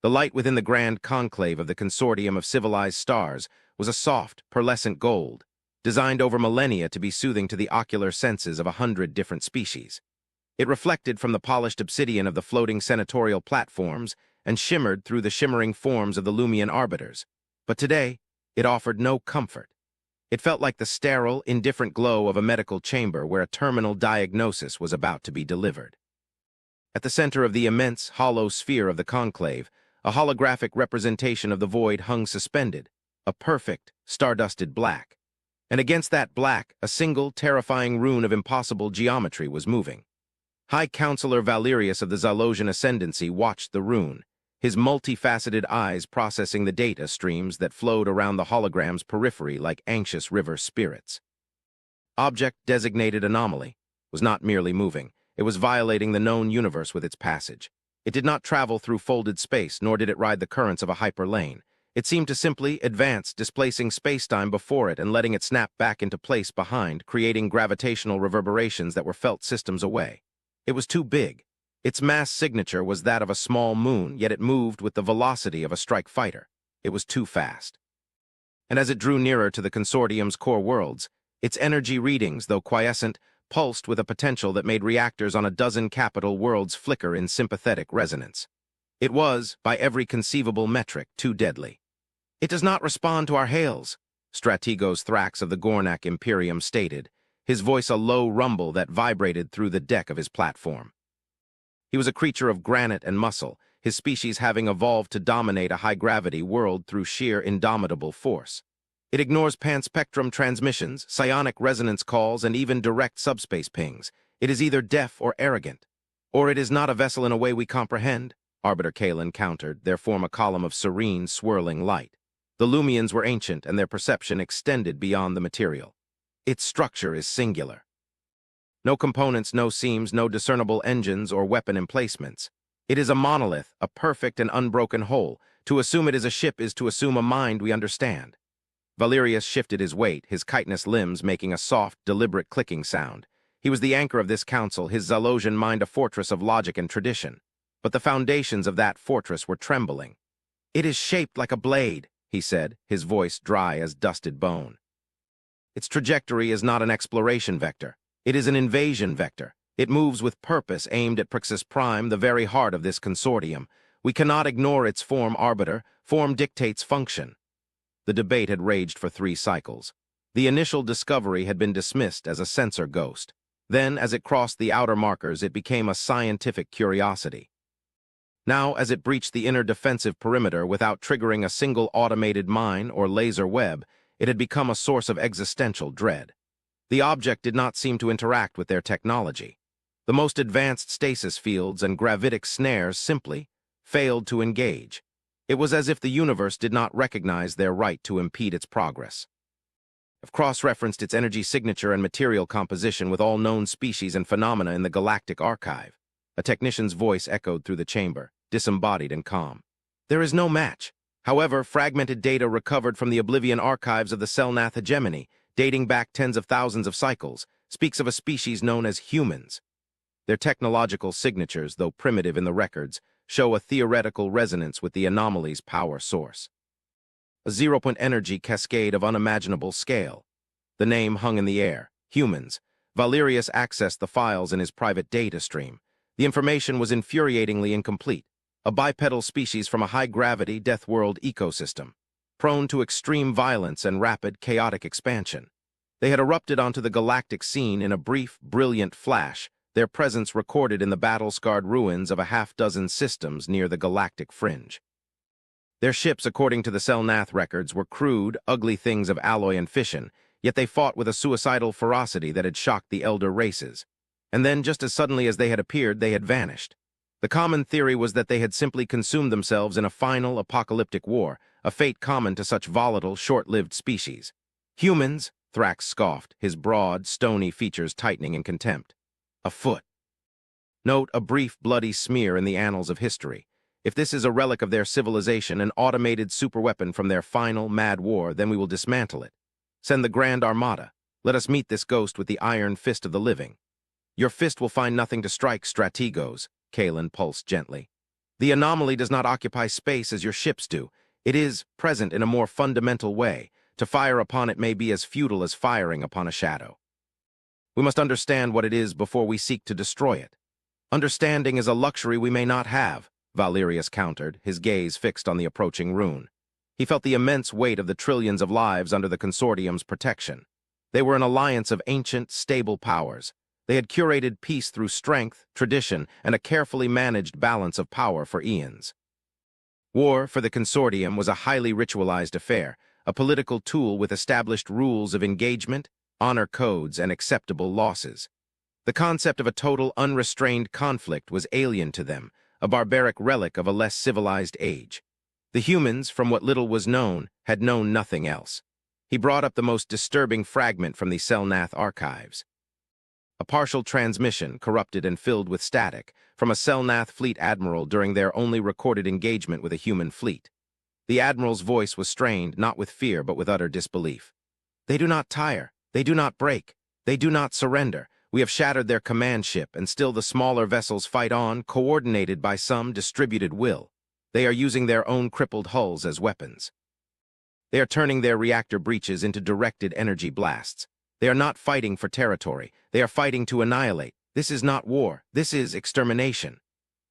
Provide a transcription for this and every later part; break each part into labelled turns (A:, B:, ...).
A: The light within the grand conclave of the consortium of civilized stars was a soft, pearlescent gold, designed over millennia to be soothing to the ocular senses of 100 different species. It reflected from the polished obsidian of the floating senatorial platforms and shimmered through the shimmering forms of the Lumian arbiters. But today, it offered no comfort. It felt like the sterile, indifferent glow of a medical chamber where a terminal diagnosis was about to be delivered. At the center of the immense, hollow sphere of the conclave, a holographic representation of the void hung suspended, a perfect, stardusted black. And against that black, a single, terrifying rune of impossible geometry was moving. High Counselor Valerius of the Zalosian Ascendancy watched the rune, his multifaceted eyes processing the data streams that flowed around the hologram's periphery like anxious river spirits. Object designated anomaly was not merely moving, it was violating the known universe with its passage. It did not travel through folded space, nor did it ride the currents of a hyperlane. It seemed to simply advance, displacing spacetime before it and letting it snap back into place behind, creating gravitational reverberations that were felt systems away. It was too big. Its mass signature was that of a small moon, yet it moved with the velocity of a strike fighter. It was too fast. And as it drew nearer to the consortium's core worlds, its energy readings, though quiescent, pulsed with a potential that made reactors on a dozen capital worlds flicker in sympathetic resonance. It was, by every conceivable metric, too deadly. "It does not respond to our hails," Strategos Thrax of the Gornak Imperium stated, his voice a low rumble that vibrated through the deck of his platform. He was a creature of granite and muscle, his species having evolved to dominate a high-gravity world through sheer indomitable force. It ignores pan-spectrum transmissions, psionic resonance calls, and even direct subspace pings. It is either deaf or arrogant. Or it is not a vessel in a way we comprehend, Arbiter Kalen countered, their form a column of serene, swirling light. The Lumians were ancient, and their perception extended beyond the material. Its structure is singular. No components, no seams, no discernible engines or weapon emplacements. It is a monolith, a perfect and unbroken whole. To assume it is a ship is to assume a mind we understand. Valerius shifted his weight, his chitinous limbs making a soft, deliberate clicking sound. He was the anchor of this council, his Zalosian mind a fortress of logic and tradition. But the foundations of that fortress were trembling. "It is shaped like a blade," he said, his voice dry as dusted bone. "Its trajectory is not an exploration vector. It is an invasion vector. It moves with purpose aimed at Prixus Prime, the very heart of this consortium. We cannot ignore its form, Arbiter. Form dictates function." The debate had raged for 3 cycles. The initial discovery had been dismissed as a sensor ghost. Then, as it crossed the outer markers, it became a scientific curiosity. Now, as it breached the inner defensive perimeter without triggering a single automated mine or laser web, it had become a source of existential dread. The object did not seem to interact with their technology. The most advanced stasis fields and gravitic snares simply failed to engage. It was as if the universe did not recognize their right to impede its progress. I've cross-referenced its energy signature and material composition with all known species and phenomena in the Galactic archive. A technician's voice echoed through the chamber, disembodied and calm. "There is no match. However, fragmented data recovered from the Oblivion archives of the Selnath hegemony, dating back tens of thousands of cycles, speaks of a species known as humans. Their technological signatures, though primitive in the records, show a theoretical resonance with the anomaly's power source. A zero-point energy cascade of unimaginable scale. The name hung in the air. Humans. Valerius accessed the files in his private data stream. The information was infuriatingly incomplete. A bipedal species from a high-gravity, death-world ecosystem, prone to extreme violence and rapid, chaotic expansion. They had erupted onto the galactic scene in a brief, brilliant flash, their presence recorded in the battle-scarred ruins of a half-dozen systems near the galactic fringe. Their ships, according to the Selnath records, were crude, ugly things of alloy and fission, yet they fought with a suicidal ferocity that had shocked the elder races. And then, just as suddenly as they had appeared, they had vanished. The common theory was that they had simply consumed themselves in a final, apocalyptic war, a fate common to such volatile, short-lived species. "Humans," Thrax scoffed, his broad, stony features tightening in contempt. "A foot." Note a brief, bloody smear in the annals of history. If this is a relic of their civilization, an automated superweapon from their final, mad war, then we will dismantle it. Send the Grand Armada. Let us meet this ghost with the iron fist of the living. "Your fist will find nothing to strike, Strategos," Kalen pulsed gently. The anomaly does not occupy space as your ships do. It is present in a more fundamental way. To fire upon it may be as futile as firing upon a shadow. We must understand what it is before we seek to destroy it. Understanding is a luxury we may not have, Valerius countered, his gaze fixed on the approaching rune. He felt the immense weight of the trillions of lives under the consortium's protection. They were an alliance of ancient, stable powers. They had curated peace through strength, tradition, and a carefully managed balance of power for eons. War, for the consortium, was a highly ritualized affair, a political tool with established rules of engagement, honor codes, and acceptable losses. The concept of a total, unrestrained conflict was alien to them, a barbaric relic of a less civilized age. The humans, from what little was known, had known nothing else. He brought up the most disturbing fragment from the Selnath archives. A partial transmission, corrupted and filled with static, from a Selnath fleet admiral during their only recorded engagement with a human fleet. The admiral's voice was strained, not with fear, but with utter disbelief. "They do not tire. They do not break. They do not surrender. We have shattered their command ship, and still the smaller vessels fight on, coordinated by some distributed will. They are using their own crippled hulls as weapons. They are turning their reactor breaches into directed energy blasts. They are not fighting for territory. They are fighting to annihilate. This is not war. This is extermination."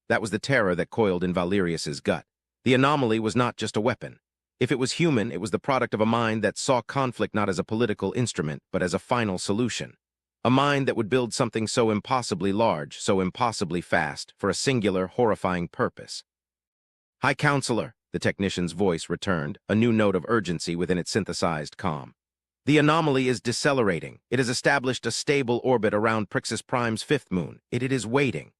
A: That was the terror that coiled in Valerius's gut. The anomaly was not just a weapon. If it was human, it was the product of a mind that saw conflict not as a political instrument, but as a final solution. A mind that would build something so impossibly large, so impossibly fast, for a singular, horrifying purpose. "High Counselor," the technician's voice returned, a new note of urgency within its synthesized calm. "The anomaly is decelerating. It has established a stable orbit around Prixus Prime's fifth moon. It is waiting."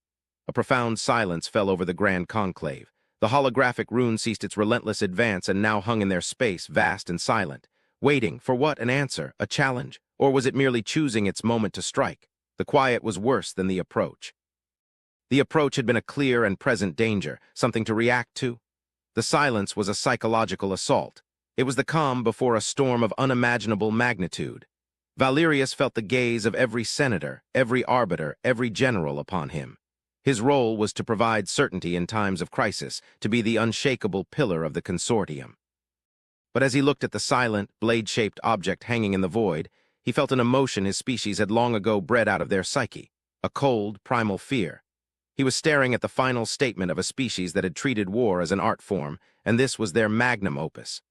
A: A profound silence fell over the Grand Conclave. The holographic rune ceased its relentless advance and now hung in their space, vast and silent. Waiting for what? An answer? A challenge? Or was it merely choosing its moment to strike? The quiet was worse than the approach. The approach had been a clear and present danger, something to react to. The silence was a psychological assault. It was the calm before a storm of unimaginable magnitude. Valerius felt the gaze of every senator, every arbiter, every general upon him. His role was to provide certainty in times of crisis, to be the unshakable pillar of the consortium. But as he looked at the silent, blade-shaped object hanging in the void, he felt an emotion his species had long ago bred out of their psyche, a cold, primal fear. He was staring at the final statement of a species that had treated war as an art form, and this was their magnum opus.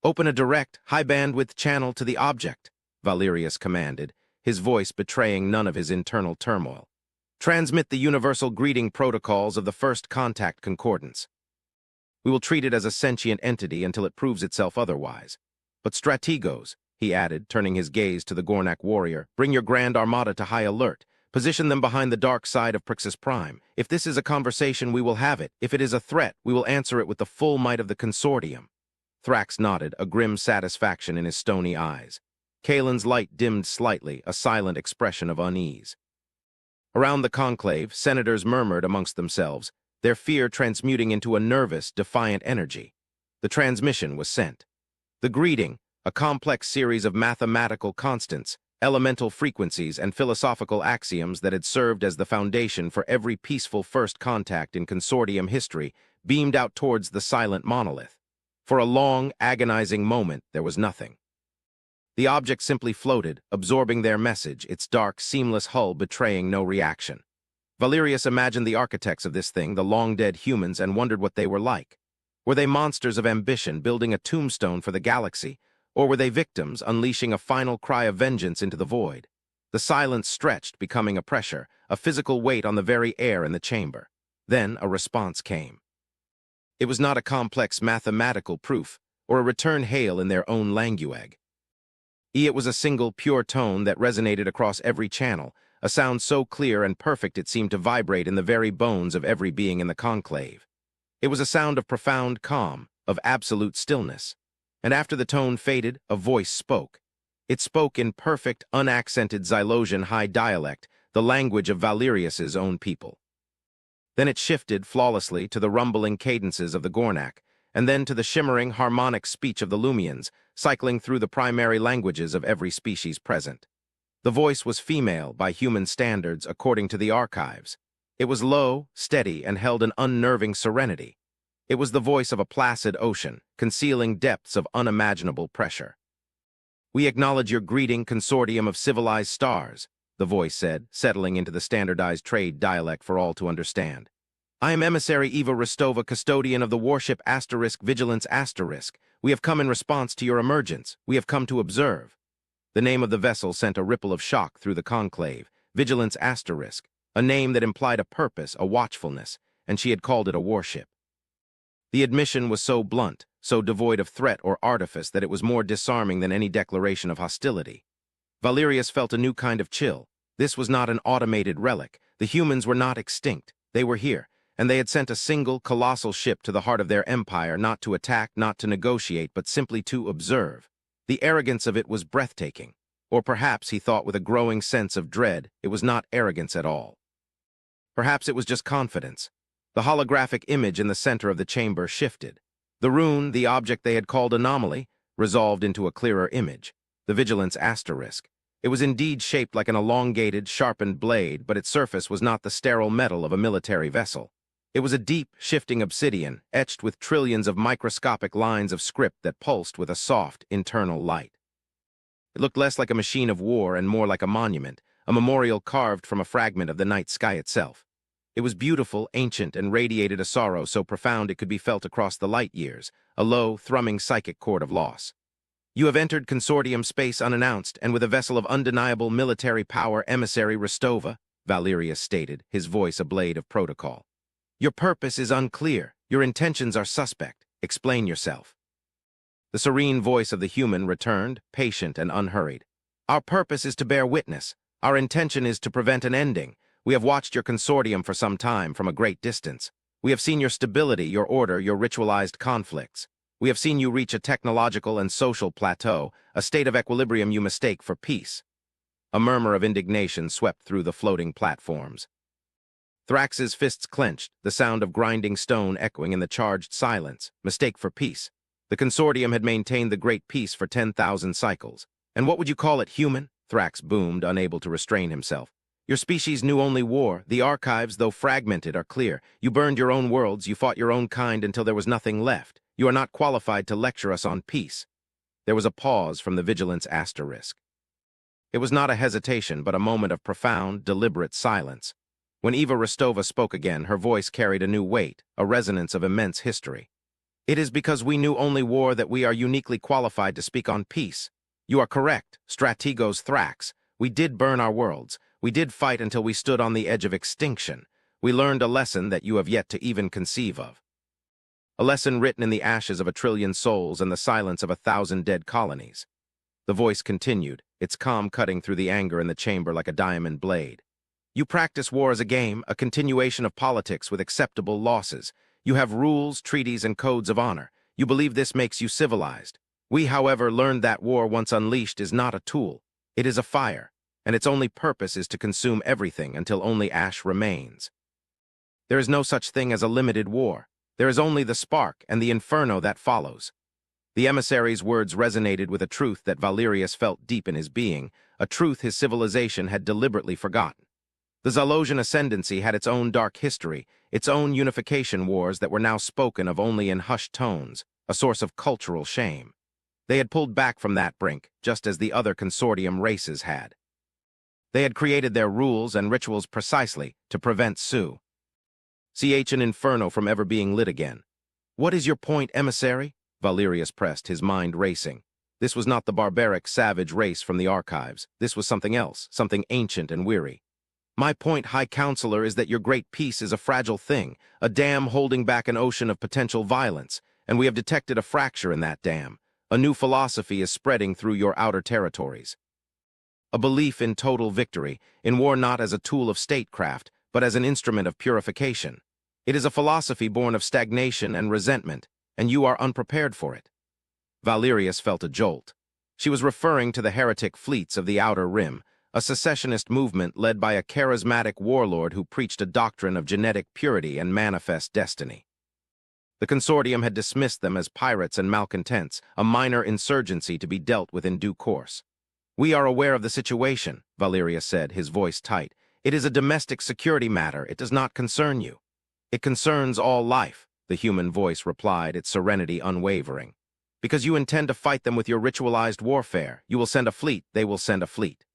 A: "Open a direct, high-bandwidth channel to the object," Valerius commanded, his voice betraying none of his internal turmoil. "Transmit the universal greeting protocols of the First Contact Concordance. We will treat it as a sentient entity until it proves itself otherwise. But strategos," he added, turning his gaze to the Gornak warrior, "bring your Grand Armada to high alert. Position them behind the dark side of Prixus Prime. If this is a conversation, we will have it. If it is a threat, we will answer it with the full might of the consortium." Thrax nodded, a grim satisfaction in his stony eyes. Kalen's light dimmed slightly, a silent expression of unease. Around the conclave, senators murmured amongst themselves, their fear transmuting into a nervous, defiant energy. The transmission was sent. The greeting, a complex series of mathematical constants, elemental frequencies, and philosophical axioms that had served as the foundation for every peaceful first contact in consortium history, beamed out towards the silent monolith. For a long, agonizing moment, there was nothing. The object simply floated, absorbing their message, its dark, seamless hull betraying no reaction. Valerius imagined the architects of this thing, the long-dead humans, and wondered what they were like. Were they monsters of ambition, building a tombstone for the galaxy, or were they victims, unleashing a final cry of vengeance into the void? The silence stretched, becoming a pressure, a physical weight on the very air in the chamber. Then a response came. It was not a complex mathematical proof, or a return hail in their own language. It was a single, pure tone that resonated across every channel, a sound so clear and perfect it seemed to vibrate in the very bones of every being in the conclave. It was a sound of profound calm, of absolute stillness. And after the tone faded, a voice spoke. It spoke in perfect, unaccented Xylosian high dialect, the language of Valerius's own people. Then it shifted flawlessly to the rumbling cadences of the Gornak, and then to the shimmering, harmonic speech of the Lumians, cycling through the primary languages of every species present. The voice was female by human standards according to the archives. It was low, steady, and held an unnerving serenity. It was the voice of a placid ocean, concealing depths of unimaginable pressure. "We acknowledge your greeting, consortium of civilized stars," the voice said, settling into the standardized trade dialect for all to understand. "I am emissary Eva Rostova, custodian of the Warship *Vigilance*. We have come in response to your emergence. We have come to observe." The name of the vessel sent a ripple of shock through the conclave. Vigilance*, a name that implied a purpose, a watchfulness, and she had called it a warship. The admission was so blunt, so devoid of threat or artifice that it was more disarming than any declaration of hostility. Valerius felt a new kind of chill. This was not an automated relic. The humans were not extinct. They were here, and they had sent a single, colossal ship to the heart of their empire, not to attack, not to negotiate, but simply to observe. The arrogance of it was breathtaking. Or perhaps, he thought with a growing sense of dread, it was not arrogance at all. Perhaps it was just confidence. The holographic image in the center of the chamber shifted. The rune, the object they had called anomaly, resolved into a clearer image, the Vigilance*. It was indeed shaped like an elongated, sharpened blade, but its surface was not the sterile metal of a military vessel. It was a deep, shifting obsidian, etched with trillions of microscopic lines of script that pulsed with a soft, internal light. It looked less like a machine of war and more like a monument, a memorial carved from a fragment of the night sky itself. It was beautiful, ancient, and radiated a sorrow so profound it could be felt across the light years, a low, thrumming psychic chord of loss. "You have entered consortium space unannounced, and with a vessel of undeniable military power, emissary Rostova," Valerius stated, his voice a blade of protocol. "Your purpose is unclear. Your intentions are suspect. Explain yourself." The serene voice of the human returned, patient and unhurried. "Our purpose is to bear witness. Our intention is to prevent an ending. We have watched your consortium for some time from a great distance. We have seen your stability, your order, your ritualized conflicts. We have seen you reach a technological and social plateau, a state of equilibrium you mistake for peace." A murmur of indignation swept through the floating platforms. Thrax's fists clenched, the sound of grinding stone echoing in the charged silence. Mistake for peace. The consortium had maintained the great peace for 10,000 cycles. "And what would you call it, human?" Thrax boomed, unable to restrain himself. "Your species knew only war. The archives, though fragmented, are clear. You burned your own worlds, you fought your own kind until there was nothing left. You are not qualified to lecture us on peace." There was a pause from the Vigilance*. It was not a hesitation, but a moment of profound, deliberate silence. When Eva Rostova spoke again, her voice carried a new weight, a resonance of immense history. "It is because we knew only war that we are uniquely qualified to speak on peace. You are correct, Strategos Thrax. We did burn our worlds. We did fight until we stood on the edge of extinction. We learned a lesson that you have yet to even conceive of. A lesson written in the ashes of 1,000,000,000 souls and the silence of 1,000 dead colonies." The voice continued, its calm cutting through the anger in the chamber like a diamond blade. "You practice war as a game, a continuation of politics with acceptable losses. You have rules, treaties, and codes of honor. You believe this makes you civilized. We, however, learned that war, once unleashed, is not a tool. It is a fire, and its only purpose is to consume everything until only ash remains. There is no such thing as a limited war. There is only the spark and the inferno that follows." The emissary's words resonated with a truth that Valerius felt deep in his being, a truth his civilization had deliberately forgotten. The Zalosian ascendancy had its own dark history, its own unification wars that were now spoken of only in hushed tones, a source of cultural shame. They had pulled back from that brink, just as the other consortium races had. They had created their rules and rituals precisely to prevent an inferno from ever being lit again. "What is your point, emissary?" Valerius pressed, his mind racing. This was not the barbaric, savage race from the archives. This was something else, something ancient and weary. "My point, High Counselor, is that your great peace is a fragile thing, a dam holding back an ocean of potential violence, and we have detected a fracture in that dam. A new philosophy is spreading through your outer territories. A belief in total victory, in war not as a tool of statecraft, but as an instrument of purification. It is a philosophy born of stagnation and resentment, and you are unprepared for it." Valerius felt a jolt. She was referring to the heretic fleets of the Outer Rim, a secessionist movement led by a charismatic warlord who preached a doctrine of genetic purity and manifest destiny. The consortium had dismissed them as pirates and malcontents, a minor insurgency to be dealt with in due course. "We are aware of the situation," Valerius said, his voice tight. It is a domestic security matter. It does not concern you. It concerns all life, the human voice replied, its serenity unwavering. Because you intend to fight them with your ritualized warfare. You will send a fleet, they will send a fleet.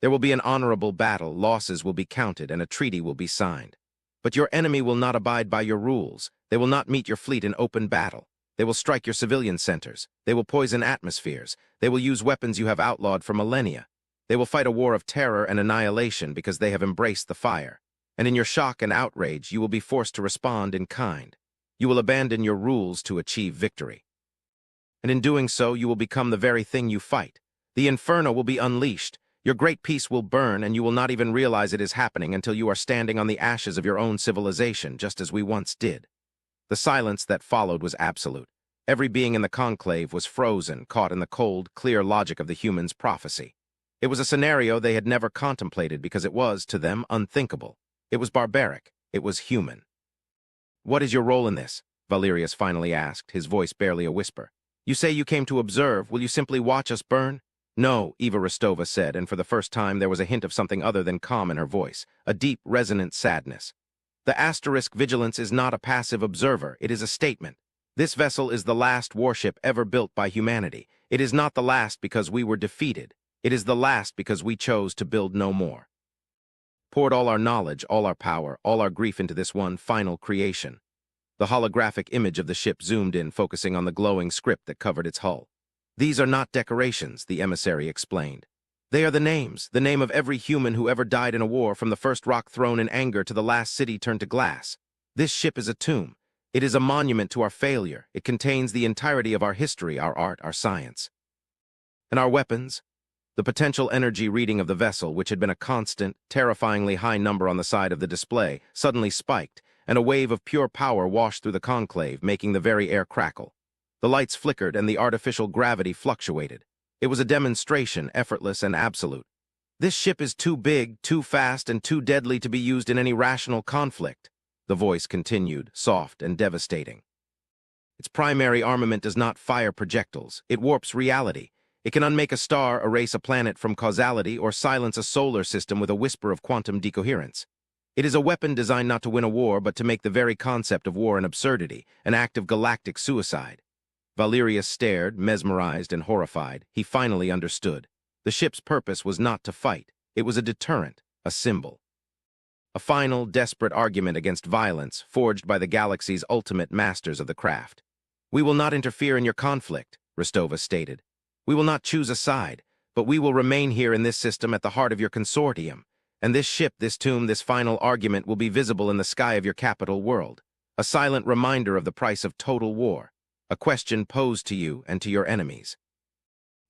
A: There will be an honorable battle, losses will be counted, and a treaty will be signed. But your enemy will not abide by your rules. They will not meet your fleet in open battle. They will strike your civilian centers. They will poison atmospheres. They will use weapons you have outlawed for millennia. They will fight a war of terror and annihilation because they have embraced the fire. And in your shock and outrage, you will be forced to respond in kind. You will abandon your rules to achieve victory. And in doing so, you will become the very thing you fight. The inferno will be unleashed. Your great peace will burn, and you will not even realize it is happening until you are standing on the ashes of your own civilization, just as we once did. The silence that followed was absolute. Every being in the conclave was frozen, caught in the cold, clear logic of the human's prophecy. It was a scenario they had never contemplated because it was, to them, unthinkable. It was barbaric. It was human. "What is your role in this?" Valerius finally asked, his voice barely a whisper. "You say you came to observe. Will you simply watch us burn?" "No," Eva Rostova said, and for the first time there was a hint of something other than calm in her voice, a deep, resonant sadness. "The asterisk vigilance is not a passive observer. It is a statement. This vessel is the last warship ever built by humanity. It is not the last because we were defeated. It is the last because we chose to build no more. Poured all our knowledge, all our power, all our grief into this one final creation." The holographic image of the ship zoomed in, focusing on the glowing script that covered its hull. "These are not decorations," the emissary explained. "They are the names, the name of every human who ever died in a war, from the first rock thrown in anger to the last city turned to glass. This ship is a tomb. It is a monument to our failure. It contains the entirety of our history, our art, our science. And our weapons?" The potential energy reading of the vessel, which had been a constant, terrifyingly high number on the side of the display, suddenly spiked, and a wave of pure power washed through the conclave, making the very air crackle. The lights flickered and the artificial gravity fluctuated. It was a demonstration, effortless and absolute. "This ship is too big, too fast, and too deadly to be used in any rational conflict," the voice continued, soft and devastating. "Its primary armament does not fire projectiles. It warps reality. It can unmake a star, erase a planet from causality, or silence a solar system with a whisper of quantum decoherence. It is a weapon designed not to win a war, but to make the very concept of war an absurdity, an act of galactic suicide." Valerius stared, mesmerized and horrified. He finally understood. The ship's purpose was not to fight. It was a deterrent, a symbol. A final, desperate argument against violence, forged by the galaxy's ultimate masters of the craft. "We will not interfere in your conflict," Rostova stated. "We will not choose a side, but we will remain here in this system at the heart of your consortium. And this ship, this tomb, this final argument will be visible in the sky of your capital world. A silent reminder of the price of total war. A question posed to you and to your enemies.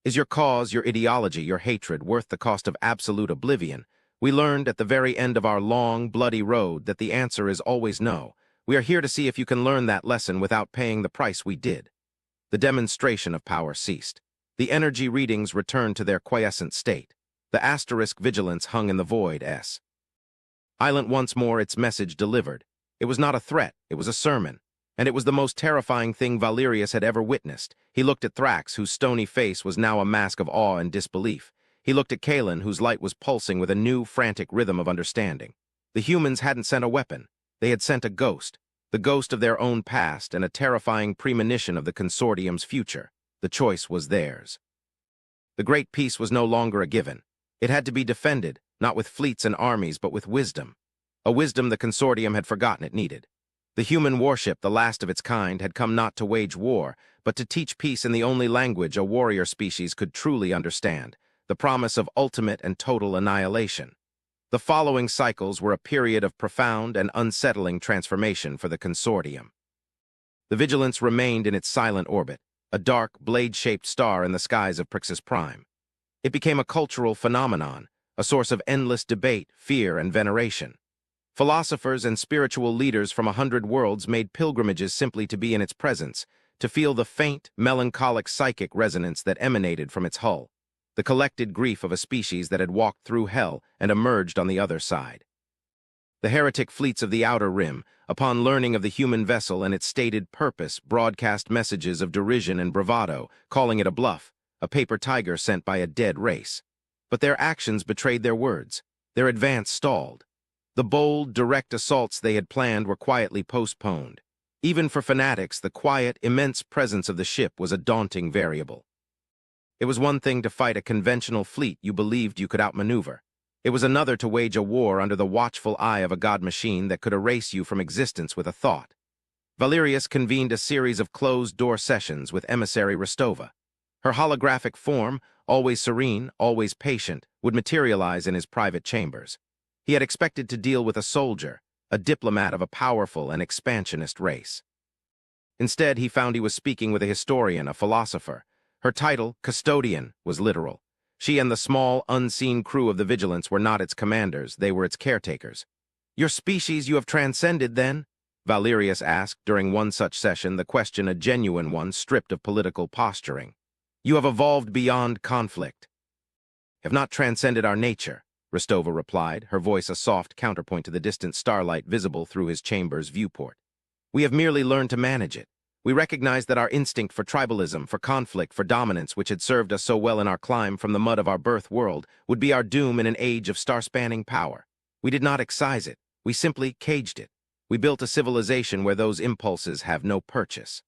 A: Is your cause, your ideology, your hatred worth the cost of absolute oblivion? We learned at the very end of our long, bloody road that the answer is always no. We are here to see if you can learn that lesson without paying the price we did." The demonstration of power ceased. The energy readings returned to their quiescent state. The asterisk vigilance hung in the void. Silent once more, its message delivered. It was not a threat, it was a sermon. And it was the most terrifying thing Valerius had ever witnessed. He looked at Thrax, whose stony face was now a mask of awe and disbelief. He looked at Kalen, whose light was pulsing with a new, frantic rhythm of understanding. The humans hadn't sent a weapon. They had sent a ghost. The ghost of their own past and a terrifying premonition of the consortium's future. The choice was theirs. The great peace was no longer a given. It had to be defended, not with fleets and armies, but with wisdom. A wisdom the consortium had forgotten it needed. The human warship, the last of its kind, had come not to wage war, but to teach peace in the only language a warrior species could truly understand, the promise of ultimate and total annihilation. The following cycles were a period of profound and unsettling transformation for the consortium. The Vigilance remained in its silent orbit, a dark, blade-shaped star in the skies of Prixus Prime. It became a cultural phenomenon, a source of endless debate, fear, and veneration. Philosophers and spiritual leaders from 100 worlds made pilgrimages simply to be in its presence, to feel the faint, melancholic psychic resonance that emanated from its hull, the collected grief of a species that had walked through hell and emerged on the other side. The heretic fleets of the Outer Rim, upon learning of the human vessel and its stated purpose, broadcast messages of derision and bravado, calling it a bluff, a paper tiger sent by a dead race. But their actions betrayed their words. Their advance stalled. The bold, direct assaults they had planned were quietly postponed. Even for fanatics, the quiet, immense presence of the ship was a daunting variable. It was one thing to fight a conventional fleet you believed you could outmaneuver. It was another to wage a war under the watchful eye of a god machine that could erase you from existence with a thought. Valerius convened a series of closed-door sessions with emissary Rostova. Her holographic form, always serene, always patient, would materialize in his private chambers. He had expected to deal with a soldier, a diplomat of a powerful and expansionist race. Instead, he found he was speaking with a historian, a philosopher. Her title, custodian, was literal. She and the small, unseen crew of the Vigilance were not its commanders, they were its caretakers. "Your species you have transcended, then?" Valerius asked during one such session, the question a genuine one, stripped of political posturing. "You have evolved beyond conflict." "Have not transcended our nature," Rostova replied, her voice a soft counterpoint to the distant starlight visible through his chamber's viewport. "We have merely learned to manage it. We recognize that our instinct for tribalism, for conflict, for dominance, which had served us so well in our climb from the mud of our birth world, would be our doom in an age of star-spanning power. We did not excise it. We simply caged it. We built a civilization where those impulses have no purchase.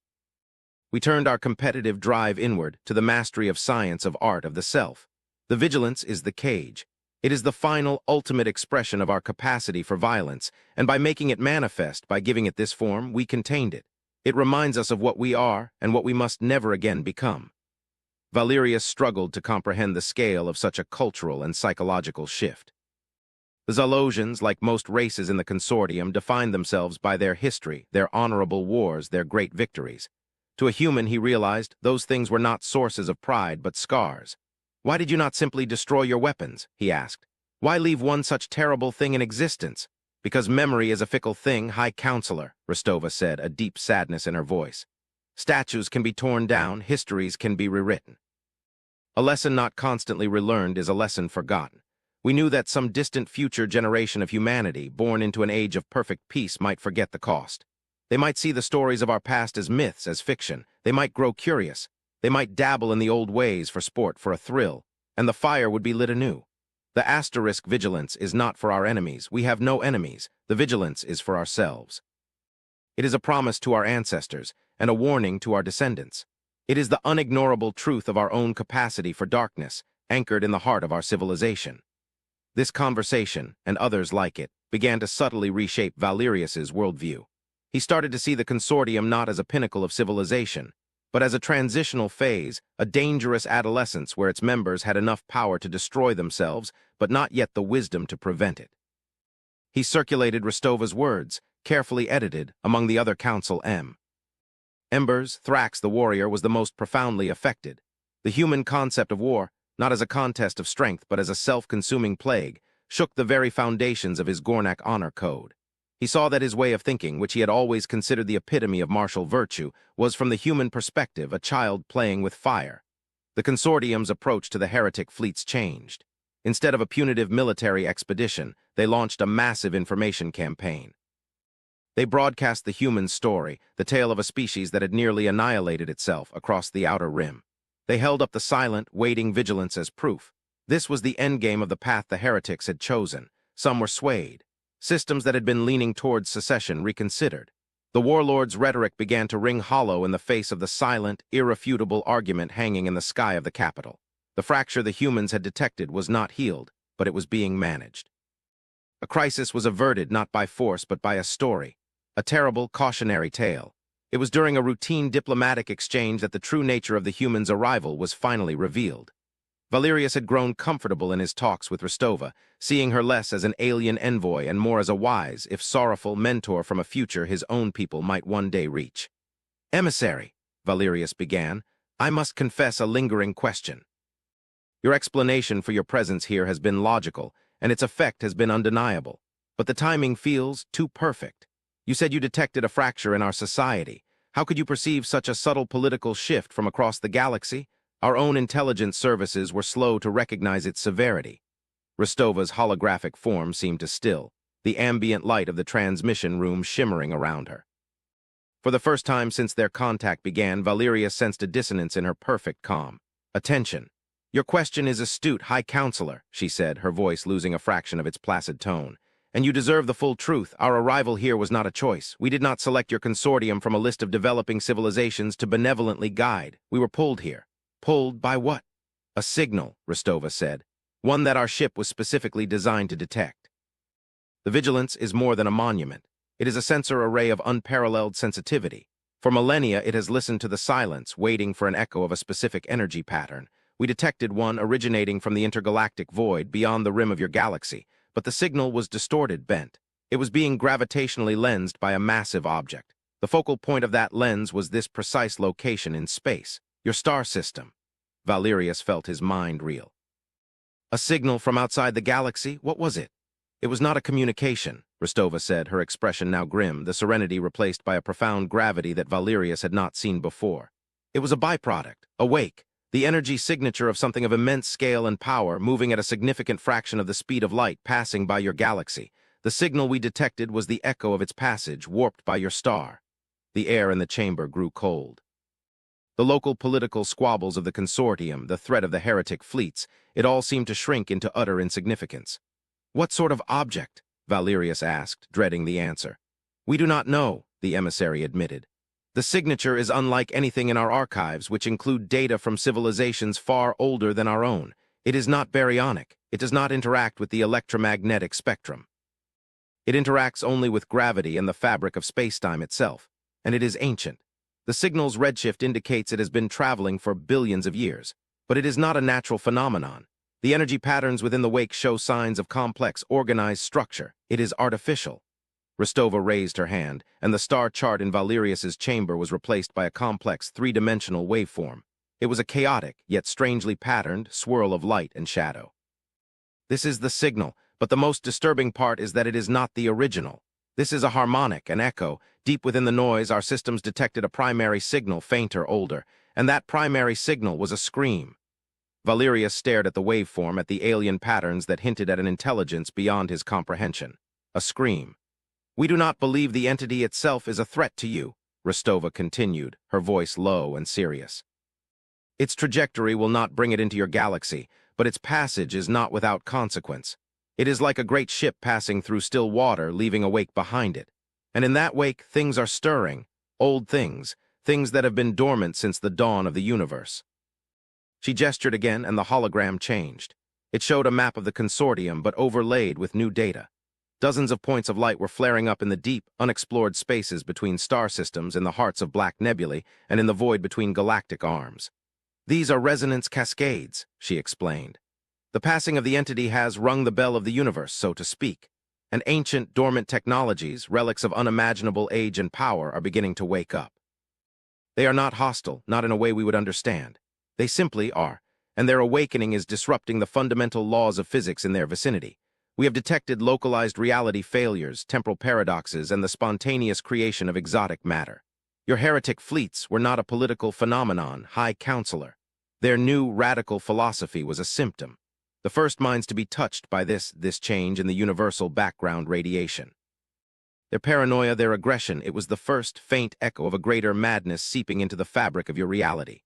A: We turned our competitive drive inward to the mastery of science, of art, of the self. The Vigilance is the cage. It is the final, ultimate expression of our capacity for violence, and by making it manifest, by giving it this form, we contained it. It reminds us of what we are and what we must never again become." Valerius struggled to comprehend the scale of such a cultural and psychological shift. The Zalosians, like most races in the consortium, defined themselves by their history, their honorable wars, their great victories. To a human, he realized, those things were not sources of pride, but scars. "Why did you not simply destroy your weapons?" he asked. "Why leave one such terrible thing in existence?" "Because memory is a fickle thing, High Counselor," Rostova said, a deep sadness in her voice. "Statues can be torn down, histories can be rewritten. A lesson not constantly relearned is a lesson forgotten. We knew that some distant future generation of humanity, born into an age of perfect peace, might forget the cost. They might see the stories of our past as myths, as fiction. They might grow curious. They might dabble in the old ways for sport, for a thrill, and the fire would be lit anew. The asterisk Vigilance is not for our enemies. We have no enemies. The Vigilance is for ourselves. It is a promise to our ancestors and a warning to our descendants. It is the unignorable truth of our own capacity for darkness, anchored in the heart of our civilization. This conversation, and others like it, began to subtly reshape Valerius's worldview. He started to see the consortium not as a pinnacle of civilization, but as a transitional phase, a dangerous adolescence where its members had enough power to destroy themselves, but not yet the wisdom to prevent it. He circulated Rostova's words, carefully edited, among the other council members. Thrax the warrior was the most profoundly affected. The human concept of war, not as a contest of strength but as a self-consuming plague, shook the very foundations of his Gornak honor code. He saw that his way of thinking, which he had always considered the epitome of martial virtue, was from the human perspective a child playing with fire. The consortium's approach to the heretic fleets changed. Instead of a punitive military expedition, they launched a massive information campaign. They broadcast the human story, the tale of a species that had nearly annihilated itself across the outer rim. They held up the silent, waiting Vigilance as proof. This was the endgame of the path the heretics had chosen. Some were swayed. Systems that had been leaning towards secession reconsidered. The warlord's rhetoric began to ring hollow in the face of the silent, irrefutable argument hanging in the sky of the capital. The fracture the humans had detected was not healed, but it was being managed. A crisis was averted not by force but by a story, a terrible cautionary tale. It was during a routine diplomatic exchange that the true nature of the humans' arrival was finally revealed. Valerius had grown comfortable in his talks with Rostova, seeing her less as an alien envoy and more as a wise, if sorrowful, mentor from a future his own people might one day reach. "Emissary," Valerius began, "I must confess a lingering question. Your explanation for your presence here has been logical, and its effect has been undeniable, but the timing feels too perfect. You said you detected a fracture in our society. How could you perceive such a subtle political shift from across the galaxy? Our own intelligence services were slow to recognize its severity." Rostova's holographic form seemed to still, the ambient light of the transmission room shimmering around her. For the first time since their contact began, Valerius sensed a dissonance in her perfect calm. A tension. Your question is astute, High Counselor, she said, her voice losing a fraction of its placid tone. And you deserve the full truth. Our arrival here was not a choice. We did not select your consortium from a list of developing civilizations to benevolently guide. We were pulled here. Pulled by what? A signal, Rostova said. One that our ship was specifically designed to detect. The Vigilance is more than a monument. It is a sensor array of unparalleled sensitivity. For millennia, it has listened to the silence, waiting for an echo of a specific energy pattern. We detected one originating from the intergalactic void beyond the rim of your galaxy, but the signal was distorted, bent. It was being gravitationally lensed by a massive object. The focal point of that lens was this precise location in space, your star system. Valerius felt his mind reel. A signal from outside the galaxy? What was it? It was not a communication, Rostova said, her expression now grim, the serenity replaced by a profound gravity that Valerius had not seen before. It was a byproduct, a wake, the energy signature of something of immense scale and power, moving at a significant fraction of the speed of light, passing by your galaxy. The signal we detected was the echo of its passage, warped by your star. The air in the chamber grew cold. The local political squabbles of the consortium, the threat of the heretic fleets, it all seemed to shrink into utter insignificance. What sort of object? Valerius asked, dreading the answer. We do not know, the emissary admitted. The signature is unlike anything in our archives, which include data from civilizations far older than our own. It is not baryonic. It does not interact with the electromagnetic spectrum. It interacts only with gravity and the fabric of spacetime itself, and it is ancient. The signal's redshift indicates it has been traveling for billions of years, but it is not a natural phenomenon. The energy patterns within the wake show signs of complex, organized structure. It is artificial. Rostova raised her hand, and the star chart in Valerius's chamber was replaced by a complex, three-dimensional waveform. It was a chaotic, yet strangely patterned, swirl of light and shadow. This is the signal, but the most disturbing part is that it is not the original. This is a harmonic, an echo. Deep within the noise, our systems detected a primary signal, fainter, older, and that primary signal was a scream. Valerius stared at the waveform, at the alien patterns that hinted at an intelligence beyond his comprehension. A scream. We do not believe the entity itself is a threat to you, Rostova continued, her voice low and serious. Its trajectory will not bring it into your galaxy, but its passage is not without consequence. It is like a great ship passing through still water, leaving a wake behind it. And in that wake, things are stirring, old things, things that have been dormant since the dawn of the universe. She gestured again, and the hologram changed. It showed a map of the consortium, but overlaid with new data. Dozens of points of light were flaring up in the deep, unexplored spaces between star systems, in the hearts of black nebulae, and in the void between galactic arms. These are resonance cascades, she explained. The passing of the entity has rung the bell of the universe, so to speak. And ancient, dormant technologies, relics of unimaginable age and power, are beginning to wake up. They are not hostile, not in a way we would understand. They simply are, and their awakening is disrupting the fundamental laws of physics in their vicinity. We have detected localized reality failures, temporal paradoxes, and the spontaneous creation of exotic matter. Your heretic fleets were not a political phenomenon, High Counselor. Their new, radical philosophy was a symptom. The first minds to be touched by this change in the universal background radiation. Their paranoia, their aggression, it was the first faint echo of a greater madness seeping into the fabric of your reality.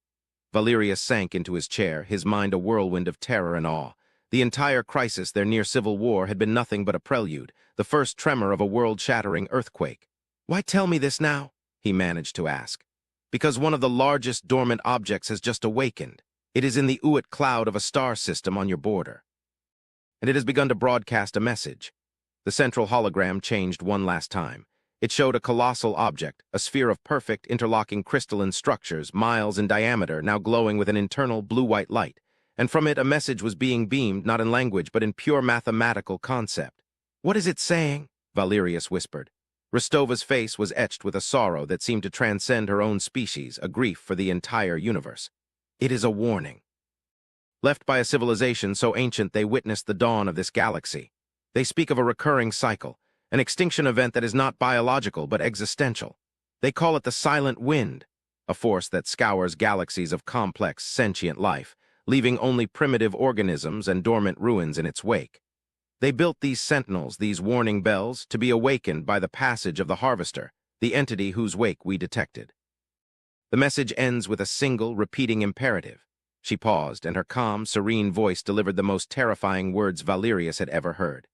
A: Valerius sank into his chair, his mind a whirlwind of terror and awe. The entire crisis, their near-civil war, had been nothing but a prelude, the first tremor of a world-shattering earthquake. Why tell me this now? He managed to ask. Because one of the largest dormant objects has just awakened. It is in the Uit cloud of a star system on your border. And it has begun to broadcast a message. The central hologram changed one last time. It showed a colossal object, a sphere of perfect, interlocking crystalline structures, miles in diameter, now glowing with an internal blue-white light. And from it a message was being beamed, not in language, but in pure mathematical concept. What is it saying? Valerius whispered. Rostova's face was etched with a sorrow that seemed to transcend her own species, a grief for the entire universe. It is a warning. Left by a civilization so ancient they witnessed the dawn of this galaxy. They speak of a recurring cycle, an extinction event that is not biological but existential. They call it the silent wind, a force that scours galaxies of complex, sentient life, leaving only primitive organisms and dormant ruins in its wake. They built these sentinels, these warning bells, to be awakened by the passage of the harvester, the entity whose wake we detected. The message ends with a single, repeating imperative. She paused, and her calm, serene voice delivered the most terrifying words Valerius had ever heard.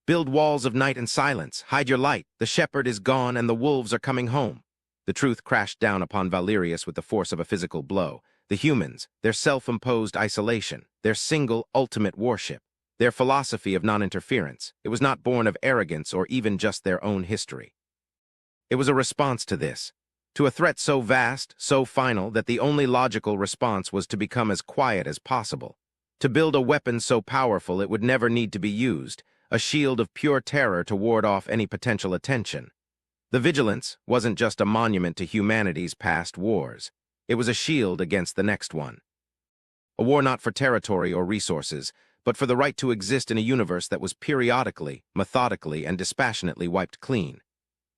A: "Build walls of night and silence. Hide your light. The shepherd is gone, and the wolves are coming home." The truth crashed down upon Valerius with the force of a physical blow. The humans, their self-imposed isolation, their single, ultimate worship, their philosophy of non-interference, it was not born of arrogance or even just their own history. It was a response to this, to a threat so vast, so final, that the only logical response was to become as quiet as possible, to build a weapon so powerful it would never need to be used, a shield of pure terror to ward off any potential attention. The vigilance wasn't just a monument to humanity's past wars. It was a shield against the next one. A war not for territory or resources, but for the right to exist in a universe that was periodically, methodically, and dispassionately wiped clean.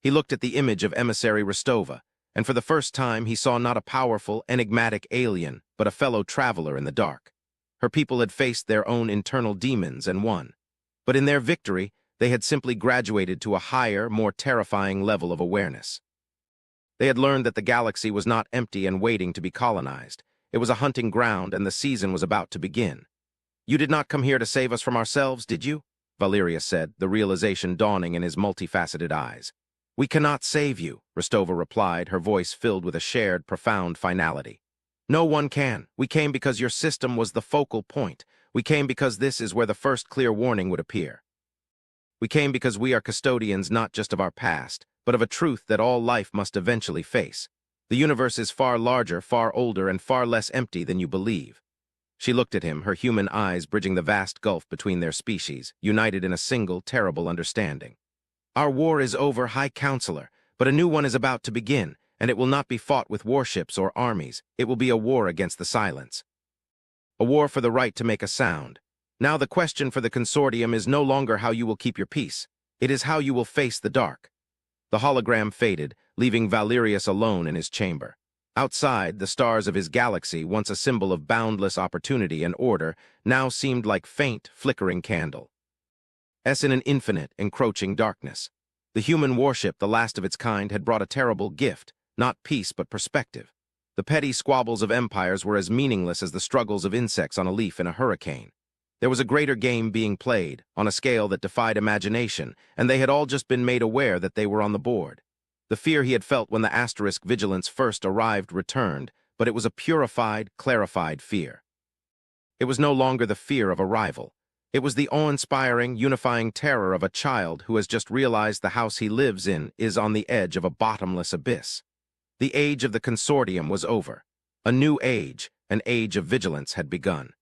A: He looked at the image of emissary Rostova, and for the first time he saw not a powerful, enigmatic alien, but a fellow traveler in the dark. Her people had faced their own internal demons and won. But in their victory, they had simply graduated to a higher, more terrifying level of awareness. They had learned that the galaxy was not empty and waiting to be colonized. It was a hunting ground, and the season was about to begin. "You did not come here to save us from ourselves, did you?" Valerius said, the realization dawning in his multifaceted eyes. "We cannot save you," Rostova replied, her voice filled with a shared, profound finality. "No one can. We came because your system was the focal point. We came because this is where the first clear warning would appear. We came because we are custodians not just of our past, but of a truth that all life must eventually face. The universe is far larger, far older, and far less empty than you believe." She looked at him, her human eyes bridging the vast gulf between their species, united in a single, terrible understanding. "Our war is over, High Counselor, but a new one is about to begin, and it will not be fought with warships or armies. It will be a war against the silence. A war for the right to make a sound. Now the question for the consortium is no longer how you will keep your peace. It is how you will face the dark." The hologram faded, leaving Valerius alone in his chamber. Outside, the stars of his galaxy, once a symbol of boundless opportunity and order, now seemed like faint, flickering candles in an infinite, encroaching darkness. The human warship, the last of its kind, had brought a terrible gift, not peace but perspective. The petty squabbles of empires were as meaningless as the struggles of insects on a leaf in a hurricane. There was a greater game being played, on a scale that defied imagination, and they had all just been made aware that they were on the board. The fear he had felt when the asterisk vigilance first arrived returned, but it was a purified, clarified fear. It was no longer the fear of a rival. It was the awe-inspiring, unifying terror of a child who has just realized the house he lives in is on the edge of a bottomless abyss. The age of the consortium was over. A new age, an age of vigilance, had begun.